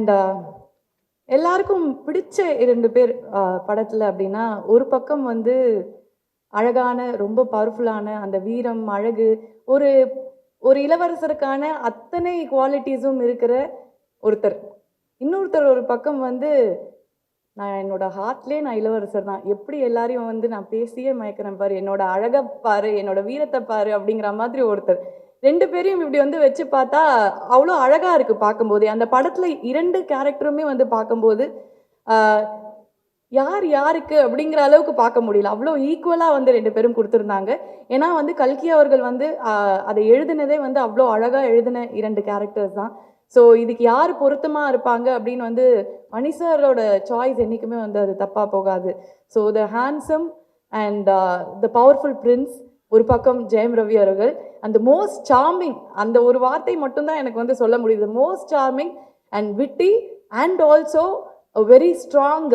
And எல்லாருக்கும் பிடிச்ச 2 பேர் படத்தில் அப்படின்னா, ஒரு பக்கம் வந்து அழகான, ரொம்ப பவர்ஃபுல்லான அந்த வீரம், அழகு, ஒரு ஒரு இளவரசருக்கான அத்தனை குவாலிட்டிஸும் இருக்கிற ஒருத்தர். இன்னொருத்தர் ஒரு பக்கம் வந்து, நான் என்னோட ஹார்ட்லேயே நான் இளவரசர் தான். எப்படி எல்லாரையும் வந்து நான் பேசியே மயக்கிறேன் பாரு, என்னோட அழகை பாரு, என்னோட வீரத்தை பாரு அப்படிங்கிற மாதிரி ஒருத்தர். 2 பேரையும் இப்படி வந்து வச்சு பார்த்தா அவ்வளோ அழகா இருக்கு பார்க்கும்போதே. அந்த படத்துல 2 கேரக்டருமே வந்து பார்க்கும்போது யார் யாருக்கு அப்படிங்கிற அளவுக்கு பார்க்க முடியல. அவ்வளோ ஈக்குவலாக வந்து 2 பேரும் கொடுத்துருந்தாங்க. ஏன்னா வந்து கல்கி அவர்கள் வந்து அதை எழுதினதே வந்து அவ்வளோ அழகாக எழுதின 2 கேரக்டர்ஸ் தான். ஸோ இதுக்கு யார் பொருத்தமாக இருப்பாங்க அப்படின்னு வந்து மணி சாரோட சாய்ஸ் என்றைக்குமே வந்து அது தப்பாக போகாது. So the handsome and the powerful Prince ஒரு பக்கம் ஜெயம் ரவி அவர்கள், அந்த மோஸ்ட் சார்மிங், அந்த ஒரு வார்த்தை மட்டும்தான் எனக்கு வந்து சொல்ல முடியுது. Most charming and witty and also very strong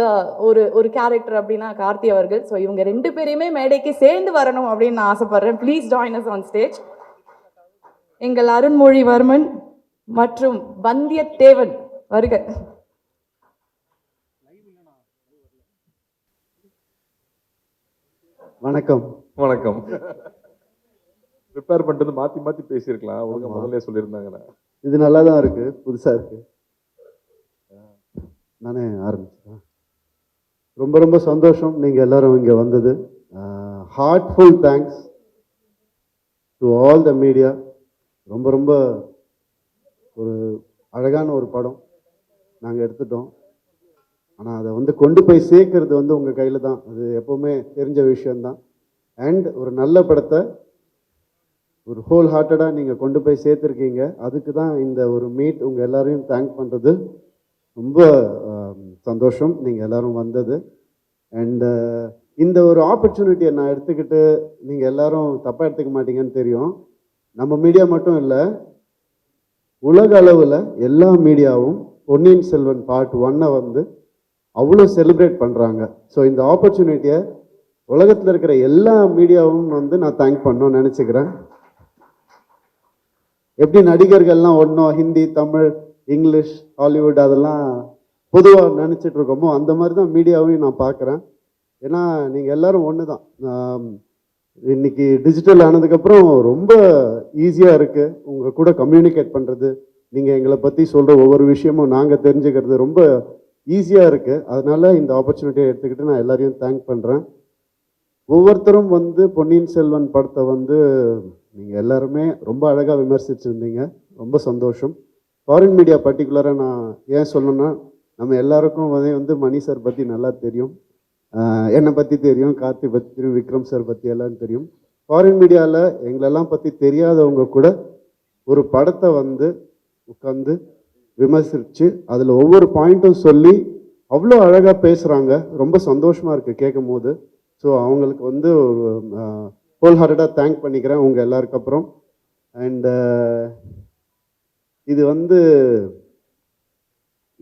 ஒரு கேரக்டர் அப்படின்னா கார்த்தி அவர்கள். ஸோ இவங்க 2 பேரையுமே மேடைக்கு சேர்ந்து வரணும் அப்படின்னு நான் ஆசைப்படுறேன். Please join us on stage. எங்கள் அருண்மொழிவர்மன் மற்றும் வந்தியத்தேவன் வருக. வணக்கம். வணக்கம். ப்ரிப்பேர் பண்ணிட்டு மாற்றி மாற்றி பேசியிருக்கலாம், ஒழுங்காக முதல்ல சொல்லியிருந்தாங்கண்ணா. இது நல்லா தான் இருக்கு, புதுசாக இருக்கு. நானே ஆரம்பிச்சேன். ரொம்ப ரொம்ப சந்தோஷம் நீங்கள் எல்லாரும் இங்கே வந்தது. Heartful thanks to all the media. ரொம்ப ரொம்ப ஒரு அழகான ஒரு படம் நாங்கள் எடுத்துட்டோம். ஆனால் அதை வந்து கொண்டு போய் சேர்க்கறது வந்து உங்கள் கையில் தான். அது எப்போவுமே தெரிஞ்ச விஷயந்தான். அண்ட் ஒரு நல்ல படத்தை ஒரு ஹோல் ஹார்ட்டடாக நீங்கள் கொண்டு போய் சேர்த்துருக்கீங்க. அதுக்கு தான் இந்த ஒரு மீட். உங்கள் எல்லாரையும் தேங்க் பண்ணுறது ரொம்ப சந்தோஷம் நீங்கள் எல்லோரும் வந்தது. அண்டு இந்த ஒரு ஆப்பர்ச்சுனிட்டியை நான் எடுத்துக்கிட்டு நீங்கள் எல்லோரும் தப்பாக எடுத்துக்க மாட்டீங்கன்னு தெரியும். நம்ம மீடியா மட்டும் இல்லை, உலக அளவில் எல்லா மீடியாவும் பொன்னியின் செல்வன் பார்ட் 1 வந்து அவ்வளோ செலிப்ரேட் பண்ணுறாங்க. ஸோ இந்த ஆப்பர்ச்சுனிட்டியை உலகத்தில் இருக்கிற எல்லா மீடியாவும் வந்து நான் தேங்க் பண்ணணும்னு நினச்சிக்கிறேன். எப்படி நடிகர்கள்லாம் ஒன்றும் ஹிந்தி, தமிழ், இங்கிலீஷ், ஹாலிவுட் அதெல்லாம் பொதுவாக நினச்சிட்டு இருக்கோமோ, அந்த மாதிரி தான் மீடியாவையும் நான் பார்க்குறேன். ஏன்னா நீங்கள் எல்லோரும் ஒன்று தான். இன்னைக்கு டிஜிட்டல் ஆனதுக்கப்புறம் ரொம்ப ஈஸியாக இருக்குது உங்கள் கூட கம்யூனிகேட் பண்ணுறது. நீங்கள் எங்களை பற்றி சொல்கிற ஒவ்வொரு விஷயமும் நாங்கள் தெரிஞ்சுக்கிறது ரொம்ப ஈஸியாக இருக்குது. அதனால் இந்த ஆப்பர்ச்சுனிட்டியை எடுத்துக்கிட்டு நான் எல்லாரையும் தேங்க் பண்ணுறேன். ஒவ்வொருத்தரும் வந்து பொன்னியின் செல்வன் படத்தை வந்து நீங்கள் எல்லாருமே ரொம்ப அழகாக விமர்சிச்சிருந்தீங்க. ரொம்ப சந்தோஷம். ஃபாரின் மீடியா பர்டிகுலராக நான் ஏன் சொல்லணும்னா, நம்ம எல்லாருக்கும் வந்து மணி சார் பற்றி நல்லா தெரியும், என்னை பற்றி தெரியும், கார்த்தி பற்றி தெரியும், விக்ரம் சார் பற்றி எல்லாம் தெரியும். ஃபாரின் மீடியாவில் எங்களெல்லாம் பற்றி தெரியாதவங்க கூட ஒரு படத்தை வந்து உட்காந்து விமர்சித்து அதில் ஒவ்வொரு பாயிண்ட்டும் சொல்லி அவ்வளோ அழகாக பேசுகிறாங்க. ரொம்ப சந்தோஷமாக இருக்குது கேட்கும் போது. ஸோ அவங்களுக்கு வந்து ஒரு ஹோல் ஹார்ட்டடாக தேங்க் பண்ணிக்கிறேன் உங்கள் எல்லாருக்கு அப்புறம். அண்டு இது வந்து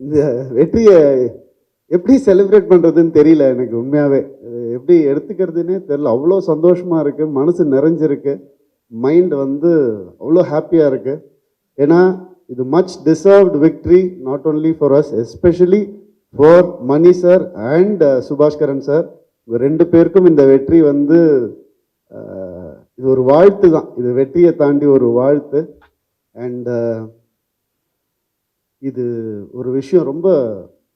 இந்த வெற்றியை எப்படி செலிப்ரேட் பண்ணுறதுன்னு தெரியல எனக்கு. உண்மையாகவே எப்படி எடுத்துக்கிறதுனே தெரியல. அவ்வளோ சந்தோஷமாக இருக்குது, மனசு நிறைஞ்சிருக்கு, மைண்ட் வந்து அவ்வளோ ஹாப்பியாக இருக்குது. ஏன்னா இது much deserved victory, not only for us, especially for Mani sir and Subaskaran sir. 2 பேருக்கும் இந்த வெற்றி வந்து இது ஒரு வாழ்த்து தான். இது வெற்றியை தாண்டி ஒரு வாழ்த்து. அண்ட் இது ஒரு விஷயம் ரொம்ப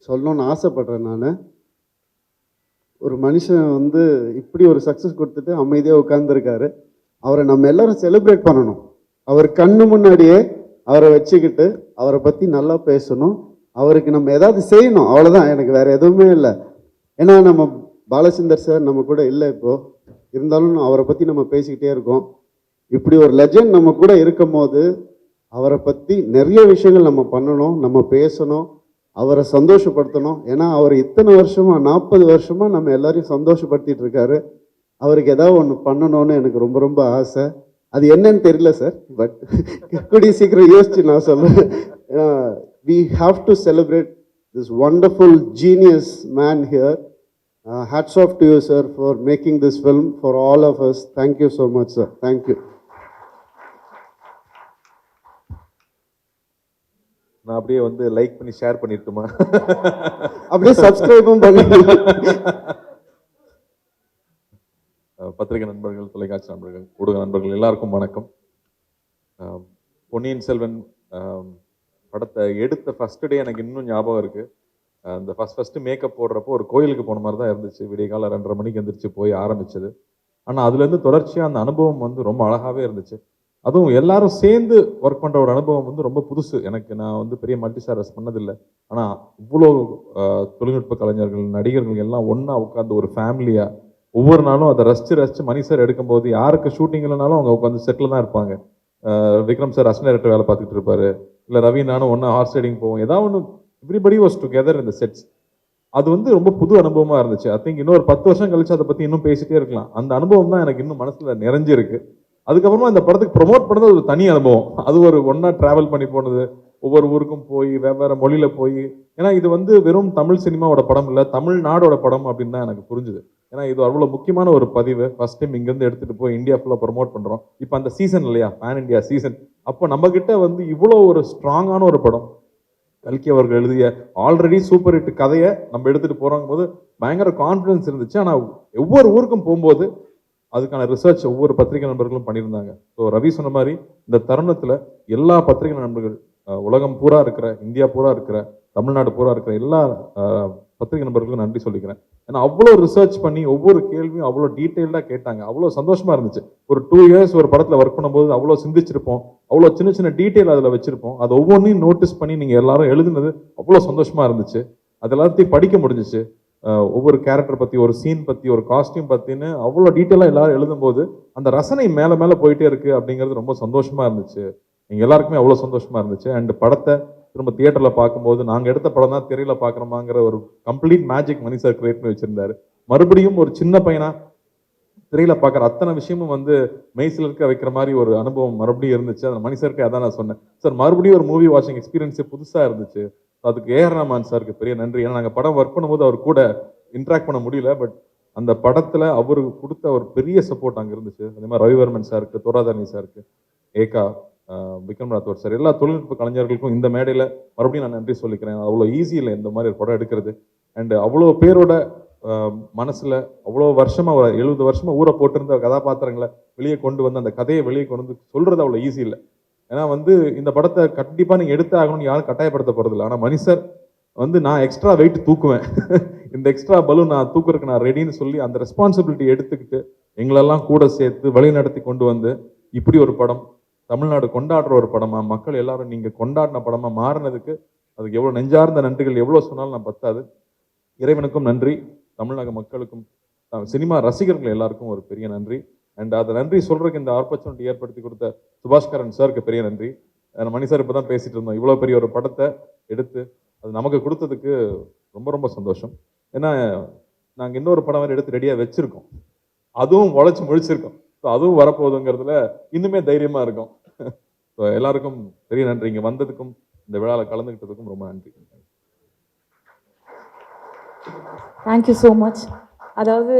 சொல்லணும்னு ஆசைப்படுறேன். நான் ஒரு மனுஷன் வந்து இப்படி ஒரு சக்ஸஸ் கொடுத்துட்டு அமைதியாக உட்கார்ந்துருக்காரு. அவரை நம்ம எல்லாரும் செலிப்ரேட் பண்ணணும். அவர் கண்ணு முன்னாடியே அவரை வச்சுக்கிட்டு அவரை பற்றி நல்லா பேசணும். அவருக்கு நம்ம ஏதாவது செய்யணும், அவ்வளோதான். எனக்கு வேறு எதுவுமே இல்லை. ஏன்னா நம்ம பாலச்சந்தர் சார் நம்ம கூட இல்லை இப்போது, இருந்தாலும் அவரை பற்றி நம்ம பேசிக்கிட்டே இருக்கோம். இப்படி ஒரு லெஜண்ட் நம்ம கூட இருக்கும் போது அவரை பற்றி நிறைய விஷயங்கள் நம்ம பண்ணணும், நம்ம பேசணும், அவரை சந்தோஷப்படுத்தணும். ஏன்னா அவர் இத்தனை வருஷமாக 40 வருஷமாக நம்ம எல்லாரையும் சந்தோஷப்படுத்திட்டு இருக்காரு. அவருக்கு ஏதாவது ஒன்று பண்ணணும்னு எனக்கு ரொம்ப ரொம்ப ஆசை. அது என்னன்னு தெரியல சார், பட் கூடிய சீக்கிரம் யோசிச்சு நான் சொல்லுவேன். We have to celebrate this wonderful genius man here. Hats off to you, sir, for making this film for all of us. Thank you so much, sir. Thank you. நான் அப்படியே வந்து like பண்ணி share பண்ணிட்டுமா? அப்படியே சப்ஸ்கிரைபும் பண்ணி. பத்திரிகை நண்பர்கள், தொலைக்காட்சி நண்பர்கள், ஊடக நண்பர்கள் எல்லாருக்கும் வணக்கம். பொன்னியின் செல்வன் படத்தை எடுத்த ஃபர்ஸ்ட் டே எனக்கு இன்னும் ஞாபகம் இருக்கு. அந்த ஃபர்ஸ்ட் மேக்கப் போடுறப்போ ஒரு கோயிலுக்கு போன மாதிரி தான் இருந்துச்சு. விடிய காலை 2:30 மணிக்கு எந்திரிச்சு போய் ஆரம்பிச்சது. ஆனால் அதுலேருந்து தொடர்ச்சியாக அந்த அனுபவம் வந்து ரொம்ப அழகாகவே இருந்துச்சு. அதுவும் எல்லாரும் சேர்ந்து ஒர்க் பண்ணுற ஒரு அனுபவம் வந்து ரொம்ப புதுசு எனக்கு. நான் வந்து பெரிய மல்டி ஸ்டாரர்ஸ் பண்ணதில்லை. ஆனால் இவ்வளோ தொழில்நுட்ப கலைஞர்கள், நடிகர்கள் எல்லாம் ஒன்றா உட்காந்து ஒரு ஃபேமிலியாக ஒவ்வொரு நாளும் அதை ரசித்து மணி சார் எடுக்கும்போது யாருக்கு ஷூட்டிங் இல்லைனாலும் அவங்க உட்காந்து செட்டில் தான் இருப்பாங்க. விக்ரம் சார் அசிஸ்டன்ட் டைரக்டர் வேலை பார்த்துட்டு இருப்பாரு, இல்லை ரவி நானும் ஒன்றா ஹார்ஸ் ரைடிங் போவோம். ஏதாவது ஒன்று, எவ்ரிபடி வாஸ் டுகெதர் இந்த செட்ஸ். அது வந்து ரொம்ப புது அனுபவமாக இருந்துச்சு. ஐ திங்க் இன்னொரு 10 வருஷம் கழிச்சு அதை பற்றி இன்னும் பேசிட்டே இருக்கலாம். அந்த அனுபவம் தான் எனக்கு இன்னும் மனசில் நிறைஞ்சிருக்கு. அதுக்கப்புறமா இந்த படத்துக்கு ப்ரொமோட் பண்ணது ஒரு தனி அனுபவம். அது ஒரு ஒன்றா ட்ராவல் பண்ணி போனது, ஒவ்வொரு ஊருக்கும் போய் வெவ்வேறு மொழியில் போய். ஏன்னா இது வந்து வெறும் தமிழ் சினிமாவோட படம் இல்லை, தமிழ்நாடோட படம் அப்படின்னு தான் எனக்கு புரிஞ்சுது. ஏன்னா இது அவ்வளோ முக்கியமான ஒரு பதிவு. ஃபர்ஸ்ட் டைம் இங்கேருந்து எடுத்துகிட்டு போய் இந்தியா ஃபுல்லாக ப்ரொமோட் பண்ணுறோம். இப்போ அந்த சீசன் இல்லையா, பேன் இண்டியா சீசன். அப்போ நம்மக்கிட்ட வந்து இவ்வளோ ஒரு ஸ்ட்ராங்கான ஒரு படம், கல்கி அவர்கள் எழுதிய ஆல்ரெடி சூப்பர் ஹிட் கதையை நம்ம எடுத்துகிட்டு போகிறோங்க போது பயங்கர கான்ஃபிடன்ஸ் இருந்துச்சு. ஆனால் ஒவ்வொரு ஊருக்கும் போகும்போது அதுக்கான ரிசர்ச் ஒவ்வொரு பத்திரிகை நண்பர்களும் பண்ணியிருந்தாங்க. ஸோ ரவி சொன்ன மாதிரி இந்த தருணத்தில் எல்லா பத்திரிகை நண்பர்கள், உலகம் பூரா இருக்கிற, இந்தியா பூரா இருக்கிற, தமிழ்நாடு பூரா இருக்கிற எல்லா பத்திரிகை நண்பர்களுக்கும் நன்றி சொல்லிக்கிறேன். ஏன்னா அவ்வளோ ரிசர்ச் பண்ணி ஒவ்வொரு கேள்வியும் அவ்வளோ டீட்டெயில்டாக கேட்டாங்க. அவ்வளோ சந்தோஷமா இருந்துச்சு. ஒரு 2 இயர்ஸ் ஒரு படத்தில் ஒர்க் பண்ணும்போது அவ்வளோ சிந்திச்சிருப்போம், அவ்வளோ சின்ன சின்ன டீட்டெயில் அதில் வச்சிருப்போம். அது ஒவ்வொன்றையும் நோட்டீஸ் பண்ணி நீங்கள் எல்லாரும் எழுதுனது அவ்வளோ சந்தோஷமா இருந்துச்சு. அது எல்லாத்தையும் படிக்க முடிஞ்சிச்சு. ஒவ்வொரு கேரக்டர் பற்றி, ஒரு சீன் பற்றி, ஒரு காஸ்டியூம் பற்றின்னு அவ்வளோ டீட்டெயிலாக எல்லாரும் எழுதும்போது அந்த ரசனை மேலே மேலே போயிட்டே இருக்கு அப்படிங்கிறது ரொம்ப சந்தோஷமா இருந்துச்சு. எங்கள் எல்லாருக்குமே அவ்வளோ சந்தோஷமா இருந்துச்சு. அண்ட் படத்தை திரும்ப தியேட்டரில் பார்க்கும்போது நாங்கள் எடுத்த படம் தான் திரையில பார்க்குறோமாங்கிற ஒரு கம்ப்ளீட் மேஜிக் மணி சார் கிரியேட் பண்ணி வச்சிருந்தாரு. மறுபடியும் ஒரு சின்ன பையனா திரையில பார்க்குற அத்தனை விஷயமும் வந்து மெய்சில் இருக்க வைக்கிற மாதிரி ஒரு அனுபவம் மறுபடியும் இருந்துச்சு. அந்த மணி சாருக்கு அதான் நான் சொன்னேன், சார் மறுபடியும் ஒரு மூவி வாட்சிங் எக்ஸ்பீரியன்ஸே புதுசாக இருந்துச்சு. அதுக்கு ஏஆர் ரஹ்மான் சாருக்கு பெரிய நன்றி. ஏன்னா நாங்கள் படம் ஒர்க் பண்ணும்போது அவர் கூட இன்ட்ராக்ட் பண்ண முடியல, பட் அந்த படத்தில் அவருக்கு கொடுத்த ஒரு பெரிய சப்போர்ட் அங்கே இருந்துச்சு. அதே மாதிரி ரவிவர்மன் சாருக்கு, தோராதாரணி சாருக்கு, ஏகா, விக்ரம் ராத்தோர் சார், எல்லா தொழில்நுட்ப கலைஞர்களுக்கும் இந்த மேடையில் மறுபடியும் நான் நன்றி சொல்லிக்கிறேன். அவ்வளோ ஈஸி இல்லை இந்த மாதிரி ஒரு படம் எடுக்கிறது. அண்ட் அவ்வளோ பேரோட மனசில் அவ்வளோ வருஷமாக, ஒரு 70 வருஷமா ஊரை போட்டிருந்த கதாபாத்திரங்களை வெளியே கொண்டு வந்து அந்த கதையை வெளியே கொண்டு வந்து சொல்கிறது அவ்வளோ ஈஸி இல்லை. ஏன்னா வந்து இந்த படத்தை கண்டிப்பாக நீங்கள் எடுத்து ஆகணும்னு யாரும் கட்டாயப்படுத்த போகிறதில்ல. ஆனால் மணி சார் வந்து நான் எக்ஸ்ட்ரா வெயிட் தூக்குவேன், இந்த எக்ஸ்ட்ரா பலூன் நான் தூக்குறதுக்கு நான் ரெடின்னு சொல்லி அந்த ரெஸ்பான்சிபிலிட்டி எடுத்துக்கிட்டு எங்களெல்லாம் கூட சேர்த்து வழி நடத்தி கொண்டு வந்து இப்படி ஒரு படம், தமிழ்நாடு கொண்டாடுற ஒரு படமா, மக்கள் எல்லாரும் நீங்கள் கொண்டாடின படமா மாறினதுக்கு அதுக்கு எவ்வளோ நெஞ்சார்ந்த நன்றிகள் எவ்வளோ சொன்னாலும் நான் பத்தாது. இறைவனுக்கும் நன்றி, தமிழக மக்களுக்கும், சினிமா ரசிகர்கள் எல்லாருக்கும் ஒரு பெரிய நன்றி. அண்ட் அதை நன்றி சொல்றதுக்கு இந்த ஆப்பர்ச்சுனிட்டி ஏற்படுத்தி கொடுத்த சுபாஷ்கரன் சாருக்கு பெரிய நன்றி. மணி சார் இப்போ தான் பேசிட்டு இருந்தோம், இவ்வளோ பெரிய ஒரு படத்தை எடுத்து அது நமக்கு கொடுத்ததுக்கு ரொம்ப ரொம்ப சந்தோஷம். ஏன்னா நாங்கள் இன்னொரு படம் வேறு எடுத்து ரெடியாக வச்சிருக்கோம், அதுவும் உழைச்சி முழிச்சிருக்கோம். ஸோ அதுவும் வரப்போகுதுங்கிறதுல இன்னுமே தைரியமாக இருக்கும். ஸோ எல்லாருக்கும் பெரிய நன்றி, இங்கே வந்ததுக்கும் இந்த விழாவில் கலந்துக்கிட்டதுக்கும் ரொம்ப நன்றி. Thank you so much. அதாவது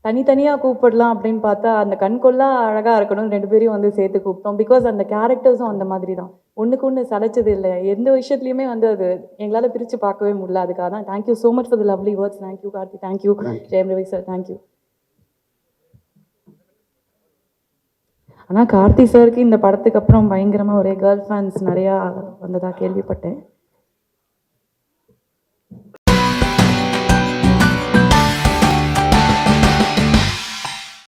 தனித்தனியாக கூப்பிடலாம் அப்படின்னு பார்த்தா அந்த கண்கொள்ளா அழகாக இருக்கணும் 2 பேரையும் வந்து சேர்த்து கூப்பிட்டோம். பிகாஸ் அந்த கேரக்டர்ஸும் அந்த மாதிரி தான், ஒன்றுக்கு ஒன்று சளைச்சது இல்லை. எந்த விஷயத்துலையுமே வந்து அது எங்களால் பிரித்து பார்க்கவே முடியல. அதுக்காக தான் thank you so much for the lovely words. Thank you Karthi, thank you Jayam Ravi sir, thank you. ஆனால் கார்த்தி சாருக்கு இந்த படத்துக்கு அப்புறம் பயங்கரமாக ஒரே கேர்ள் ஃபேன்ஸ் நிறையா வந்ததாக கேள்விப்பட்டேன்.